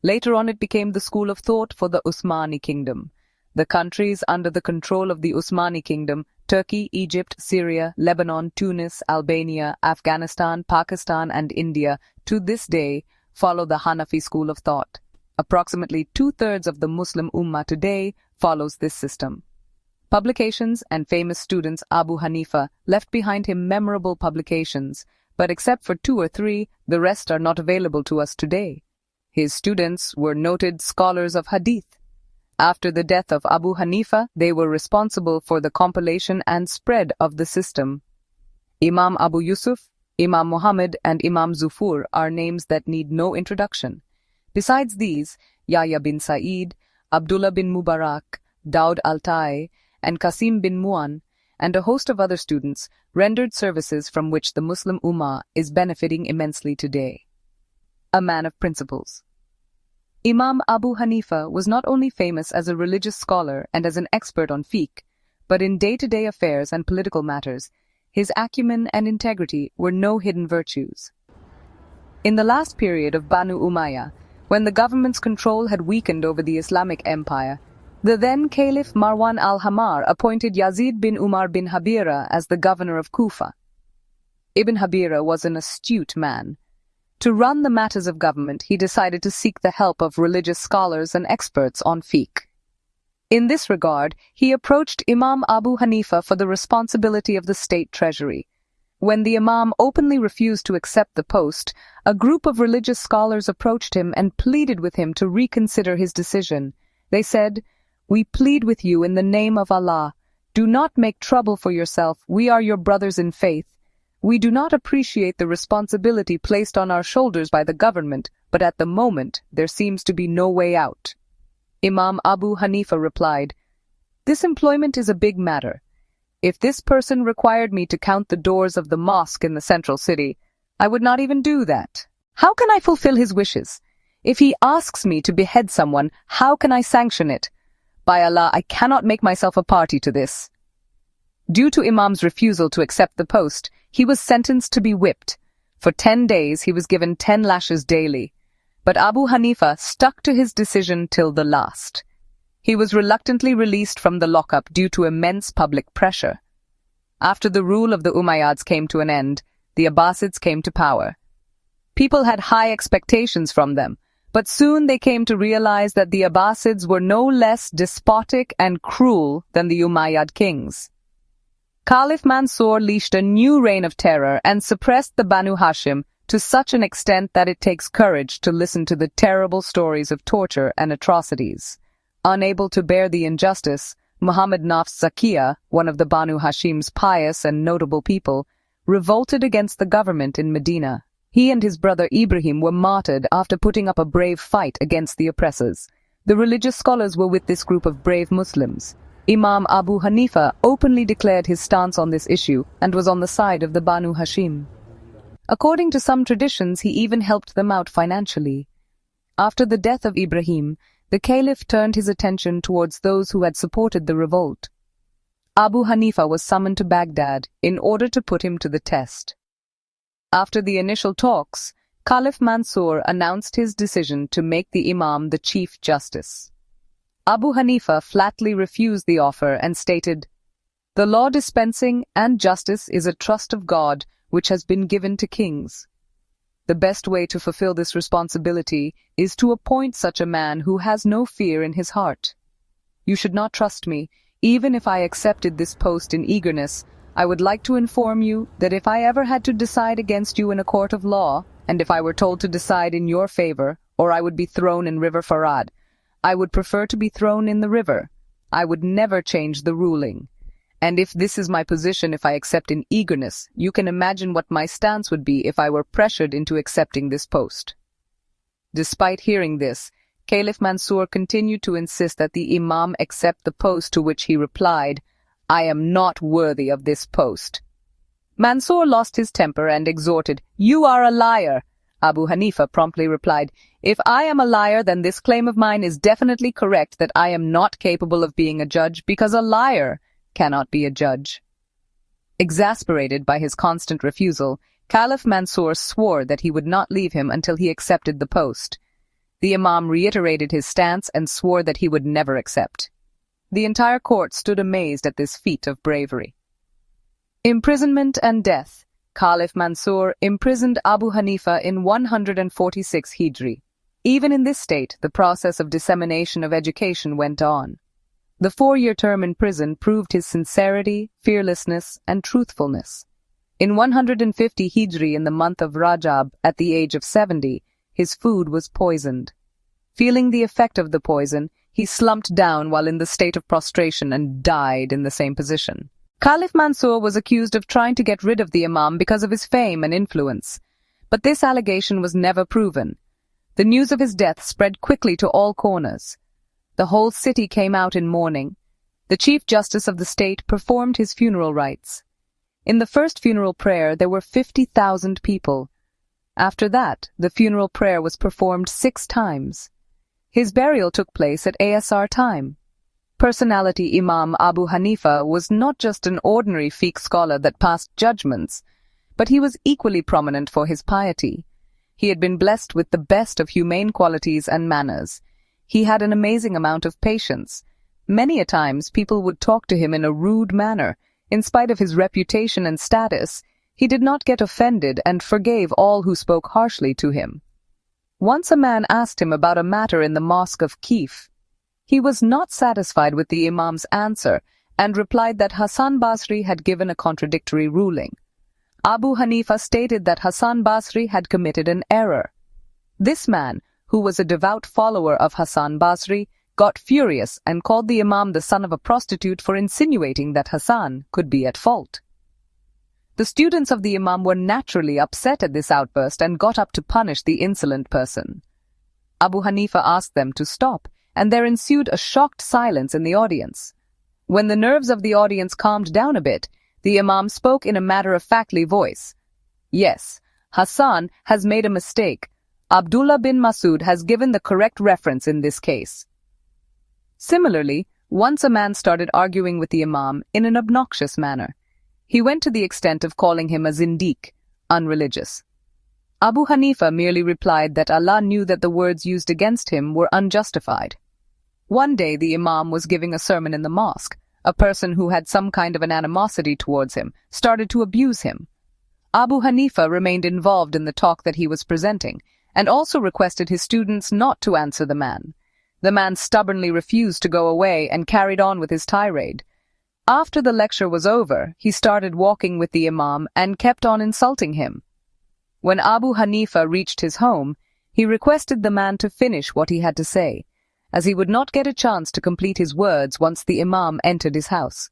S1: Later on, it became the school of thought for the Usmani kingdom. The countries under the control of the Usmani kingdom, Turkey, Egypt, Syria, Lebanon, Tunis, Albania, Afghanistan, Pakistan, and India, to this day, follow the Hanafi school of thought. Approximately 2/3 of the Muslim Ummah today follows this system. Publications and famous students Abu Hanifa left behind him memorable publications, but except for 2 or 3, the rest are not available to us today. His students were noted scholars of hadith. After the death of Abu Hanifa, they were responsible for the compilation and spread of the system. Imam Abu Yusuf, Imam Muhammad, and Imam Zufur are names that need no introduction. Besides these, Yahya bin Sa'id, Abdullah bin Mubarak, Daud al-Tai, and Qasim bin Mu'an, and a host of other students rendered services from which the Muslim Ummah is benefiting immensely today. A man of principles. Imam Abu Hanifa was not only famous as a religious scholar and as an expert on fiqh, but in day-to-day affairs and political matters, his acumen and integrity were no hidden virtues. In the last period of Banu Umayyah, when the government's control had weakened over the Islamic Empire, the then Caliph Marwan al-Hamar appointed Yazid bin Umar bin Habira as the governor of Kufa. Ibn Habira was an astute man. To run the matters of government, he decided to seek the help of religious scholars and experts on fiqh. In this regard, he approached Imam Abu Hanifa for the responsibility of the state treasury. When the Imam openly refused to accept the post, a group of religious scholars approached him and pleaded with him to reconsider his decision. They said, "We plead with you in the name of Allah. Do not make trouble for yourself. We are your brothers in faith. We do not appreciate the responsibility placed on our shoulders by the government, but at the moment there seems to be no way out." Imam Abu Hanifa replied, "This employment is a big matter. If this person required me to count the doors of the mosque in the central city, I would not even do that. How can I fulfill his wishes? If he asks me to behead someone, how can I sanction it? By Allah, I cannot make myself a party to this." Due to Imam's refusal to accept the post, he was sentenced to be whipped. For 10 days he was given 10 lashes daily. But Abu Hanifa stuck to his decision till the last. He was reluctantly released from the lockup due to immense public pressure. After the rule of the Umayyads came to an end, the Abbasids came to power. People had high expectations from them, but soon they came to realize that the Abbasids were no less despotic and cruel than the Umayyad kings. Caliph Mansur leashed a new reign of terror and suppressed the Banu Hashim to such an extent that it takes courage to listen to the terrible stories of torture and atrocities. Unable to bear the injustice, Muhammad Nafs Zakiya, one of the Banu Hashim's pious and notable people, revolted against the government in Medina. He and his brother Ibrahim were martyred after putting up a brave fight against the oppressors. The religious scholars were with this group of brave Muslims. Imam Abu Hanifa openly declared his stance on this issue and was on the side of the Banu Hashim. According to some traditions, he even helped them out financially. After the death of Ibrahim, the caliph turned his attention towards those who had supported the revolt. Abu Hanifa was summoned to Baghdad in order to put him to the test. After the initial talks, Caliph Mansur announced his decision to make the Imam the Chief Justice. Abu Hanifa flatly refused the offer and stated, "The law dispensing and justice is a trust of God which has been given to kings. The best way to fulfill this responsibility is to appoint such a man who has no fear in his heart. You should not trust me. Even if I accepted this post in eagerness, I would like to inform you that if I ever had to decide against you in a court of law, and if I were told to decide in your favor, or I would be thrown in River Farad, I would prefer to be thrown in the river. I would never change the ruling. And if this is my position if I accept in eagerness, you can imagine what my stance would be if I were pressured into accepting this post." Despite hearing this, Caliph Mansur continued to insist that the Imam accept the post, to which he replied, "I am not worthy of this post." Mansur lost his temper and exhorted, "You are a liar." Abu Hanifa promptly replied, "If I am a liar, then this claim of mine is definitely correct that I am not capable of being a judge, because a liar cannot be a judge." Exasperated by his constant refusal, Caliph Mansur swore that he would not leave him until he accepted the post. The Imam reiterated his stance and swore that he would never accept. The entire court stood amazed at this feat of bravery. Imprisonment and death. Caliph Mansur imprisoned Abu Hanifa in 146 Hijri. Even in this state, the process of dissemination of education went on. The 4-year term in prison proved his sincerity, fearlessness, and truthfulness. In 150 Hijri, in the month of Rajab, at the age of 70, his food was poisoned. Feeling the effect of the poison, he slumped down while in the state of prostration and died in the same position. Caliph Mansur was accused of trying to get rid of the Imam because of his fame and influence, but this allegation was never proven. The news of his death spread quickly to all corners. The whole city came out in mourning. The Chief Justice of the state performed his funeral rites. In the first funeral prayer, there were 50,000 people. After that, the funeral prayer was performed 6 times. His burial took place at Asr time. Personality Imam Abu Hanifa was not just an ordinary fiqh scholar that passed judgments, but he was equally prominent for his piety. He had been blessed with the best of humane qualities and manners. He had an amazing amount of patience. Many a times people would talk to him in a rude manner. In spite of his reputation and status, he did not get offended and forgave all who spoke harshly to him. Once a man asked him about a matter in the mosque of Kif. He was not satisfied with the Imam's answer and replied that Hassan Basri had given a contradictory ruling. Abu Hanifa stated that Hassan Basri had committed an error. This man, who was a devout follower of Hassan Basri, got furious and called the Imam the son of a prostitute for insinuating that Hassan could be at fault. The students of the Imam were naturally upset at this outburst and got up to punish the insolent person. Abu Hanifa asked them to stop, and there ensued a shocked silence in the audience. When the nerves of the audience calmed down a bit, the Imam spoke in a matter-of-factly voice. "Yes, Hassan has made a mistake. Abdullah bin Masud has given the correct reference in this case." Similarly, once a man started arguing with the Imam in an obnoxious manner. He went to the extent of calling him a zindiq, unreligious. Abu Hanifa merely replied that Allah knew that the words used against him were unjustified. One day the Imam was giving a sermon in the mosque. A person who had some kind of an animosity towards him started to abuse him. Abu Hanifa remained involved in the talk that he was presenting, and also requested his students not to answer the man. The man stubbornly refused to go away and carried on with his tirade. After the lecture was over, he started walking with the Imam and kept on insulting him. When Abu Hanifa reached his home, he requested the man to finish what he had to say, as he would not get a chance to complete his words once the Imam entered his house.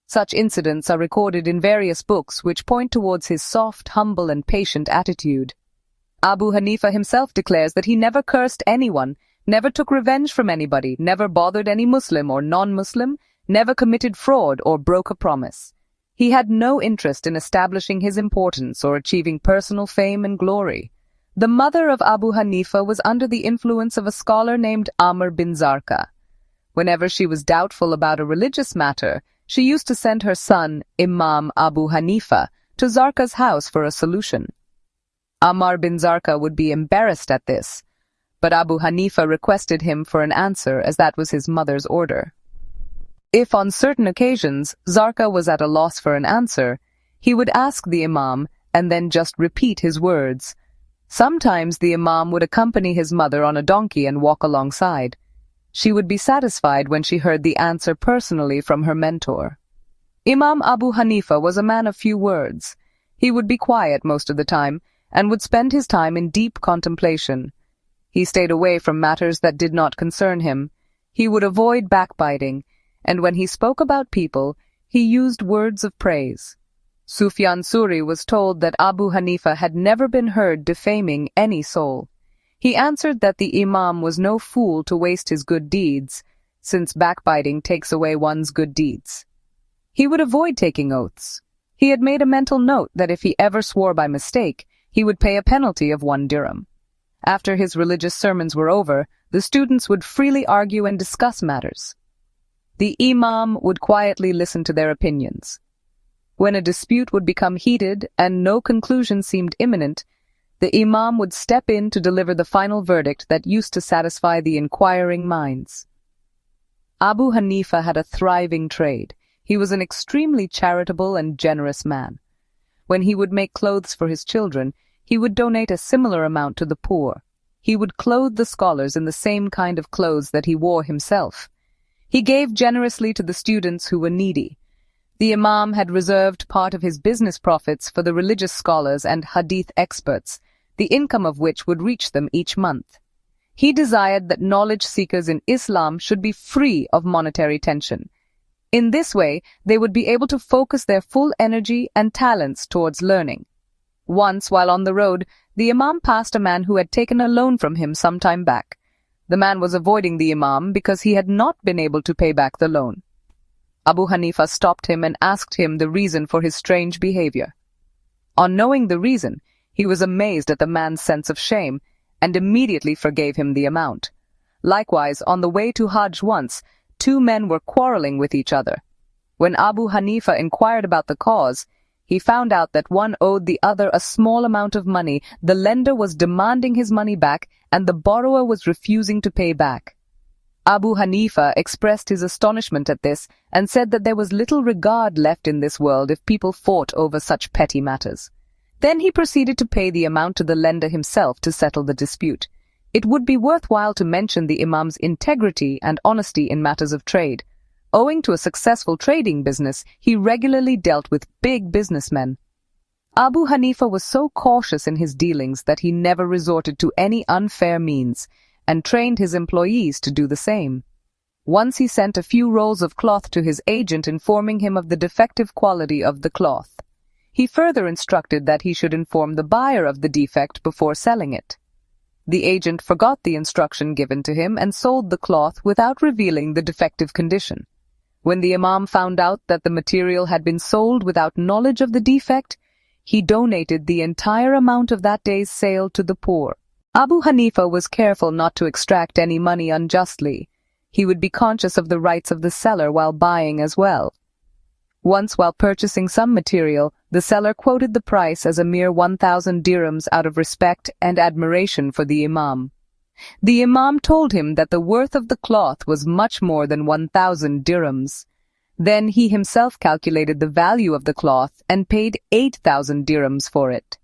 S1: Such incidents are recorded in various books which point towards his soft, humble, and patient attitude. Abu Hanifa himself declares that he never cursed anyone, never took revenge from anybody, never bothered any Muslim or non-Muslim, never committed fraud or broke a promise. He had no interest in establishing his importance or achieving personal fame and glory. The mother of Abu Hanifa was under the influence of a scholar named Amr bin Zarqa. Whenever she was doubtful about a religious matter, She used to send her son, Imam Abu Hanifa, to Zarqa's house for a solution. Ammar bin Zarqa would be embarrassed at this, but Abu Hanifa requested him for an answer as that was his mother's order. If on certain occasions Zarqa was at a loss for an answer, he would ask the Imam and then just repeat his words. Sometimes the Imam would accompany his mother on a donkey and walk alongside. She would be satisfied when she heard the answer personally from her mentor. Imam Abu Hanifa was a man of few words. He would be quiet most of the time and would spend his time in deep contemplation. He stayed away from matters that did not concern him. He would avoid backbiting, and when he spoke about people, he used words of praise. Sufyan Suri was told that Abu Hanifa had never been heard defaming any soul. He answered that the Imam was no fool to waste his good deeds, since backbiting takes away one's good deeds. He would avoid taking oaths. He had made a mental note that if he ever swore by mistake, he would pay a penalty of 1 dirham. After his religious sermons were over, the students would freely argue and discuss matters. The Imam would quietly listen to their opinions. When a dispute would become heated and no conclusion seemed imminent, the Imam would step in to deliver the final verdict that used to satisfy the inquiring minds. Abu Hanifa had a thriving trade. He was an extremely charitable and generous man. When he would make clothes for his children, he would donate a similar amount to the poor. He would clothe the scholars in the same kind of clothes that he wore himself. He gave generously to the students who were needy. The Imam had reserved part of his business profits for the religious scholars and hadith experts, the income of which would reach them each month. He desired that knowledge seekers in Islam should be free of monetary tension. In this way, they would be able to focus their full energy and talents towards learning. Once, while on the road, the Imam passed a man who had taken a loan from him some time back. The man was avoiding the Imam because he had not been able to pay back the loan. Abu Hanifa stopped him and asked him the reason for his strange behavior. On knowing the reason, he was amazed at the man's sense of shame and immediately forgave him the amount. Likewise, on the way to Hajj once, 2 men were quarreling with each other. When Abu Hanifa inquired about the cause, he found out that one owed the other a small amount of money, the lender was demanding his money back, and the borrower was refusing to pay back. Abu Hanifa expressed his astonishment at this and said that there was little regard left in this world if people fought over such petty matters. Then he proceeded to pay the amount to the lender himself to settle the dispute. It would be worthwhile to mention the Imam's integrity and honesty in matters of trade. Owing to a successful trading business, he regularly dealt with big businessmen. Abu Hanifa was so cautious in his dealings that he never resorted to any unfair means, and trained his employees to do the same. Once he sent a few rolls of cloth to his agent informing him of the defective quality of the cloth. He further instructed that he should inform the buyer of the defect before selling it. The agent forgot the instruction given to him and sold the cloth without revealing the defective condition. When the Imam found out that the material had been sold without knowledge of the defect, he donated the entire amount of that day's sale to the poor. Abu Hanifa was careful not to extract any money unjustly. He would be conscious of the rights of the seller while buying as well. Once, while purchasing some material, the seller quoted the price as a mere 1,000 dirhams out of respect and admiration for the Imam. The Imam told him that the worth of the cloth was much more than 1,000 dirhams. Then he himself calculated the value of the cloth and paid 8,000 dirhams for it.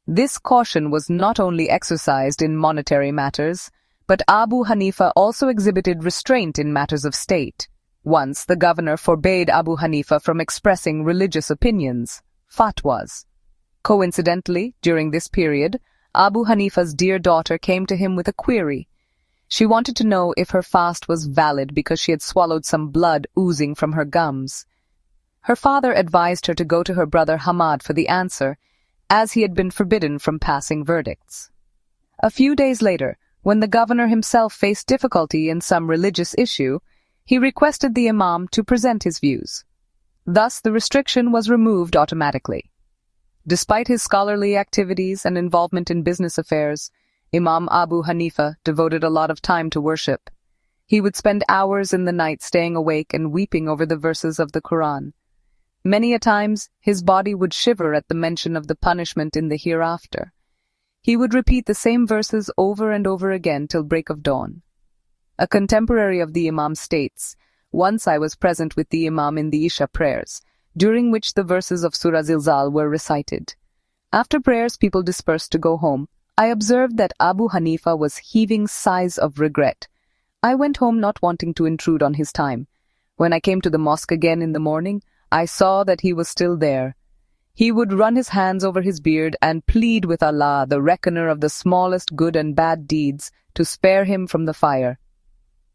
S1: This caution was not only exercised in monetary matters, but Abu Hanifa also exhibited restraint in matters of state. Once, the governor forbade Abu Hanifa from expressing religious opinions, fatwas. Coincidentally, during this period, Abu Hanifa's dear daughter came to him with a query. She wanted to know if her fast was valid because she had swallowed some blood oozing from her gums. Her father advised her to go to her brother Hamad for the answer, as he had been forbidden from passing verdicts. A few days later, when the governor himself faced difficulty in some religious issue, he requested the Imam to present his views. Thus, the restriction was removed automatically. Despite his scholarly activities and involvement in business affairs, Imam Abu Hanifa devoted a lot of time to worship. He would spend hours in the night staying awake and weeping over the verses of the Quran. Many a times, his body would shiver at the mention of the punishment in the hereafter. He would repeat the same verses over and over again till break of dawn. A contemporary of the Imam states, "Once I was present with the Imam in the Isha prayers, during which the verses of Surah Zilzal were recited. After prayers, people dispersed to go home. I observed that Abuu Haneefa was heaving sighs of regret. I went home not wanting to intrude on his time. When I came to the mosque again in the morning, I saw that he was still there. He would run his hands over his beard and plead with Allah, the reckoner of the smallest good and bad deeds, to spare him from the fire.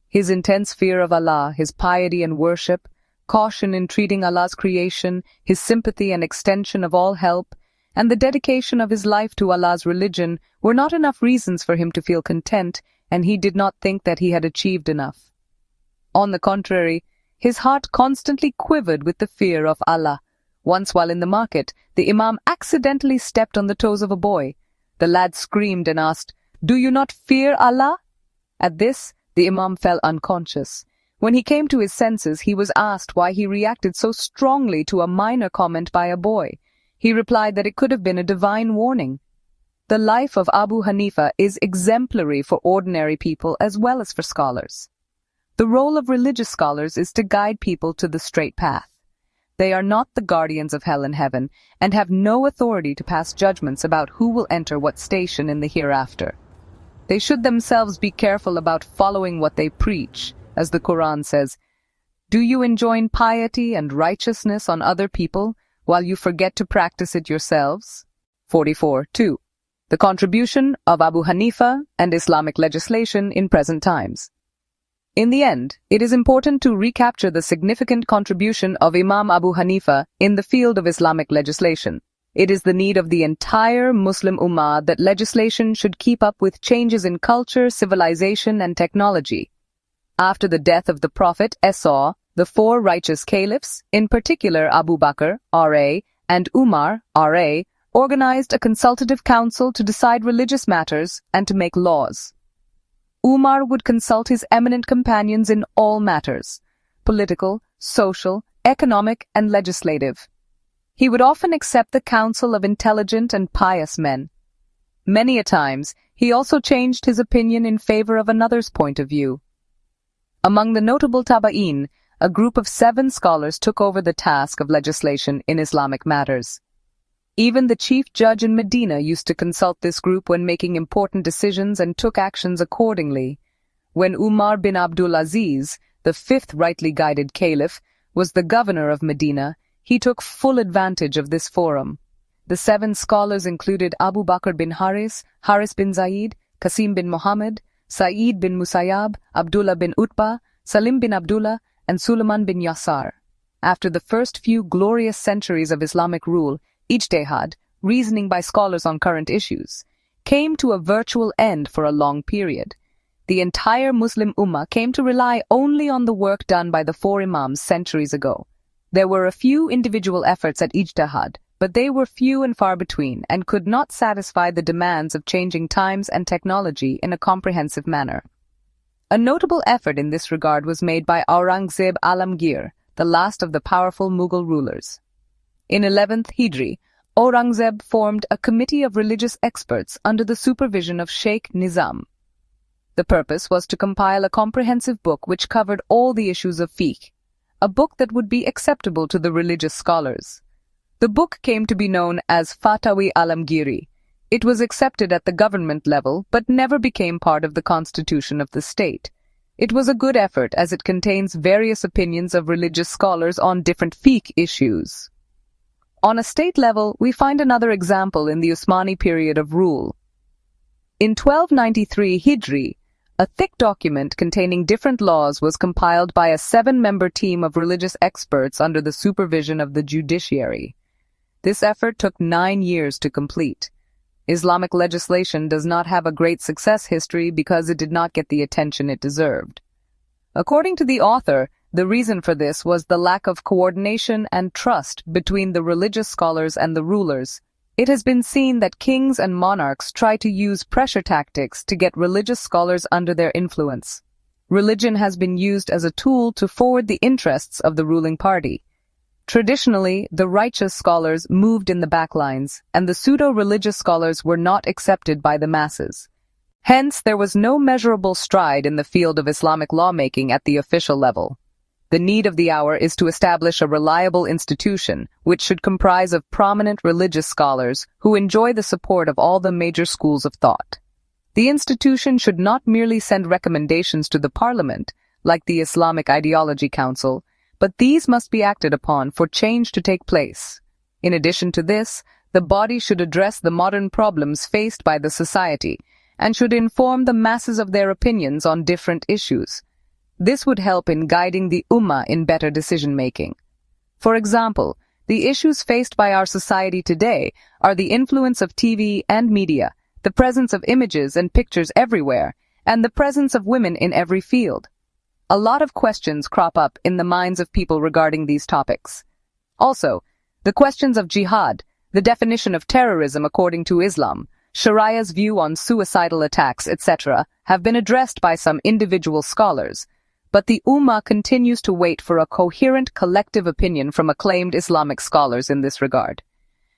S1: His intense fear of Allah, his piety and worship, caution in treating Allah's creation, his sympathy and extension of all help, and the dedication of his life to Allah's religion were not enough reasons for him to feel content, and he did not think that he had achieved enough. On the contrary, his heart constantly quivered with the fear of Allah. Once while in the market, the Imam accidentally stepped on the toes of a boy. The lad screamed and asked, "Do you not fear Allah?" At this, the Imam fell unconscious. When he came to his senses, he was asked why he reacted so strongly to a minor comment by a boy. He replied that it could have been a divine warning. The life of Abuu Haneefa is exemplary for ordinary people as well as for scholars. The role of religious scholars is to guide people to the straight path. They are not the guardians of hell and heaven, and have no authority to pass judgments about who will enter what station in the hereafter. They should themselves be careful about following what they preach, as the Quran says, "Do you enjoin piety and righteousness on other people, while you forget to practice it yourselves?" 44:2. The contribution of Abuu Haneefa and Islamic legislation in present times. In the end, it is important to recapture the significant contribution of Imam Abuu Haneefa in the field of Islamic legislation. It is the need of the entire Muslim Ummah that legislation should keep up with changes in culture, civilization, and technology. After the death of the Prophet Esau, the four righteous caliphs, in particular Abu Bakr, R.A., and Umar, R.A., organized a consultative council to decide religious matters and to make laws. Umar would consult his eminent companions in all matters, political, social, economic, and legislative. He would often accept the counsel of intelligent and pious men. Many a times, he also changed his opinion in favor of another's point of view. Among the notable Tabain, a group of 7 scholars took over the task of legislation in Islamic matters. Even the chief judge in Medina used to consult this group when making important decisions and took actions accordingly. When Umar bin Abdul Aziz, the 5th rightly guided caliph, was the governor of Medina, he took full advantage of this forum. The 7 scholars included Abu Bakr bin Haris, Haris bin Zaid, Qasim bin Muhammad, Sa'id bin Musayyab, Abdullah bin Utbah, Salim bin Abdullah, and Suleiman bin Yasar. After the first few glorious centuries of Islamic rule, ijtihad, reasoning by scholars on current issues, came to a virtual end for a long period. The entire Muslim Ummah came to rely only on the work done by the 4 Imams centuries ago. There were a few individual efforts at ijtihad, but they were few and far between and could not satisfy the demands of changing times and technology in a comprehensive manner. A notable effort in this regard was made by Aurangzeb Alamgir, the last of the powerful Mughal rulers. In 11th Hijri, Aurangzeb formed a committee of religious experts under the supervision of Sheikh Nizam. The purpose was to compile a comprehensive book which covered all the issues of fiqh, a book that would be acceptable to the religious scholars. The book came to be known as Fatawi Alamgiri. It was accepted at the government level but never became part of the constitution of the state. It was a good effort as it contains various opinions of religious scholars on different fiqh issues. On a state level, we find another example in the Usmani period of rule. In 1293 Hijri, a thick document containing different laws was compiled by a 7-member team of religious experts under the supervision of the judiciary. This effort took 9 years to complete. Islamic legislation does not have a great success history because it did not get the attention it deserved. According to the author, the reason for this was the lack of coordination and trust between the religious scholars and the rulers. It has been seen that kings and monarchs try to use pressure tactics to get religious scholars under their influence. Religion has been used as a tool to forward the interests of the ruling party. Traditionally, the righteous scholars moved in the backlines, and the pseudo-religious scholars were not accepted by the masses. Hence, there was no measurable stride in the field of Islamic lawmaking at the official level. The need of the hour is to establish a reliable institution, which should comprise of prominent religious scholars who enjoy the support of all the major schools of thought. The institution should not merely send recommendations to the parliament, like the Islamic Ideology Council, but these must be acted upon for change to take place. In addition to this, the body should address the modern problems faced by the society and should inform the masses of their opinions on different issues. This would help in guiding the Ummah in better decision-making. For example, the issues faced by our society today are the influence of TV and media, the presence of images and pictures everywhere, and the presence of women in every field. A lot of questions crop up in the minds of people regarding these topics. Also, the questions of jihad, the definition of terrorism according to Islam, Sharia's view on suicidal attacks, etc., have been addressed by some individual scholars, but the Ummah continues to wait for a coherent collective opinion from acclaimed Islamic scholars in this regard.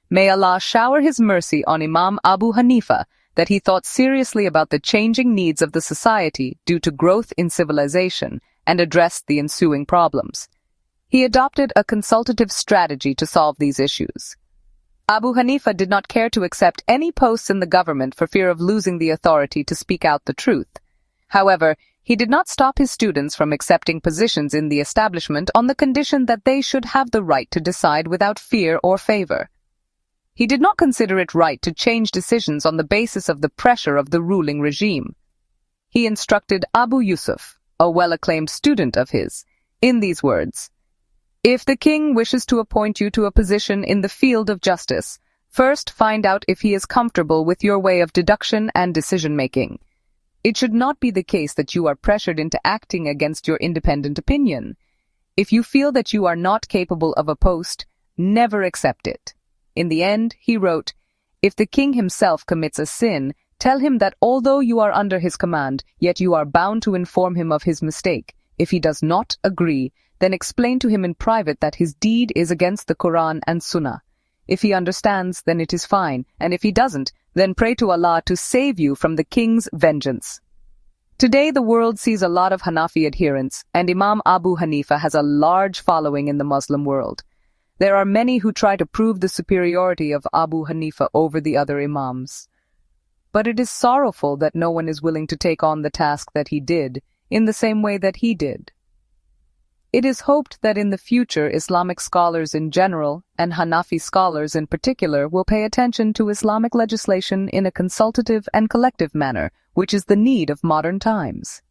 S1: May Allah shower His mercy on Imam Abu Hanifa that he thought seriously about the changing needs of the society due to growth in civilization and addressed the ensuing problems. He adopted a consultative strategy to solve these issues. Abu Hanifa did not care to accept any posts in the government for fear of losing the authority to speak out the truth. However, he did not stop his students from accepting positions in the establishment on the condition that they should have the right to decide without fear or favor. He did not consider it right to change decisions on the basis of the pressure of the ruling regime. He instructed Abu Yusuf, a well-acclaimed student of his, in these words: "If the king wishes to appoint you to a position in the field of justice, first find out if he is comfortable with your way of deduction and decision-making. It should not be the case that you are pressured into acting against your independent opinion. If you feel that you are not capable of a post, never accept it." In the end, he wrote, "If the king himself commits a sin, tell him that although you are under his command, yet you are bound to inform him of his mistake. If he does not agree, then explain to him in private that his deed is against the Quran and Sunnah. If he understands, then it is fine, and if he doesn't, then pray to Allah to save you from the king's vengeance." Today, the world sees a lot of Hanafi adherents, and Imam Abu Hanifa has a large following in the Muslim world. There are many who try to prove the superiority of Abu Hanifa over the other Imams. But it is sorrowful that no one is willing to take on the task that he did, in the same way that he did. It is hoped that in the future Islamic scholars in general, and Hanafi scholars in particular, will pay attention to Islamic legislation in a consultative and collective manner, which is the need of modern times.